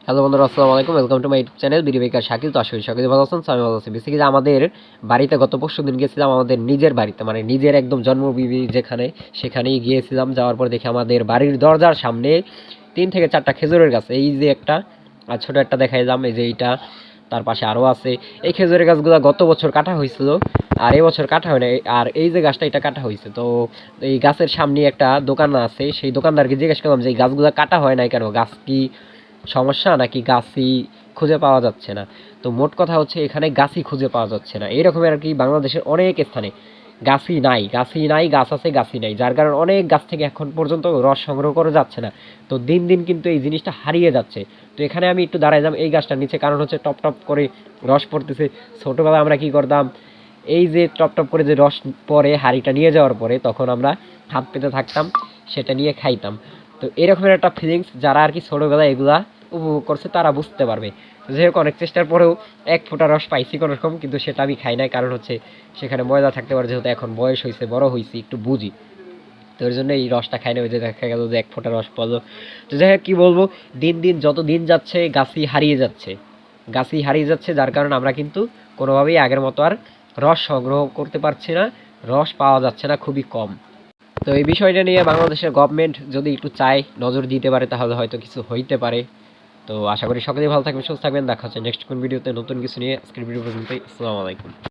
Hello বন্ধুরা, আসসালামু আলাইকুম। Welcome to my YouTube channel BD বেকার শাকিল। তো আশা করি সকলে ভালো আছেন, আমি ভালো আছি। বেসিক্যালি আমাদের বাড়িতে গত পরশুদিন গিয়েছিলাম, আমাদের নিজের বাড়িতে, মানে নিজের একদম জন্মভূমি যেখানে, সেখানেই গিয়েছিলাম। যাওয়ার পর দেখি আমাদের বাড়ির দরজার সামনে 3 থেকে 4টা খেজুরের গাছ। এই যে একটা আর ছোট একটা দেখাইলাম, এই যে এইটা, তার পাশে আরও আছে। এই খেজুরের গাছগুলো গত বছর কাটা হয়েছিল, আর এই বছর কাটা হয় না। আর এই যে গাছটা, এটা কাটা হয়েছে। তো এই গাছের সামনে একটা দোকান আছে, সেই দোকানদারকে জিজ্ঞেস করলাম যে এই গাছগুলো কাটা হয় নাই কেন, গাছ কি সমস্যা নাকি গাছই খুঁজে পাওয়া যাচ্ছে না। তো মোট কথা হচ্ছে এখানে গাছই খুঁজে পাওয়া যাচ্ছে না, এরকমের আর কি। বাংলাদেশের অনেক স্থানে গাছই নাই, গাছই নাই, গাছ আছে গাছই নাই, যার কারণে অনেক গাছ থেকে এখন পর্যন্ত রস সংগ্রহ করা যাচ্ছে না। তো দিন দিন কিন্তু এই জিনিসটা হারিয়ে যাচ্ছে। তো এখানে আমি একটু দাঁড়াইলাম এই গাছটার নিচে, কারণ হচ্ছে টপ টপ করে রস পড়তেছে। ছোটোবেলায় আমরা কি করতাম, এই যে টপ টপ করে যে রস পরে হাঁড়িটা নিয়ে যাওয়ার পরে, তখন আমরা হাত পেতে থাকতাম, সেটা নিয়ে খাইতাম। তো এরকমের একটা ফিলিংস যারা আর কি ছোটোবেলায় এগুলা উপভোগ করছে তারা বুঝতে পারবে। যাই হোক, অনেক চেষ্টার পরেও এক ফোঁটা রস পাইছি কোনো রকম, কিন্তু সেটা আমি খাই নাই, কারণ হচ্ছে সেখানে ময়দা থাকতে পারে, যেহেতু এখন বয়স হয়েছে, বড় হয়েছি, একটু বুঝি। তো ওই জন্য এই রসটা খাই না, ওই যে দেখা গেল যে এক ফোঁটা রস পড়লো। তো যাই হোক, কী বলবো, দিন দিন যত দিন যাচ্ছে গাছই হারিয়ে যাচ্ছে, গাছই হারিয়ে যাচ্ছে, যার কারণে আমরা কিন্তু কোনোভাবেই আগের মতো আর রস সংগ্রহ করতে পারছি না, রস পাওয়া যাচ্ছে না, খুবই কম। তো এই বিষয়টা নিয়ে বাংলাদেশের গভর্নমেন্ট যদি একটু চায়, নজর দিতে পারে, তাহলে হয়তো কিছু হইতে পারে। তো আশা করি সকলেই ভালো থাকবেন, সুস্থ থাকবেন। দেখা হচ্ছে নেক্সট কোন ভিডিওতে নতুন কিছু নিয়ে। আজকের ভিডিও পর্যন্তই। আসসালামু আলাইকুম।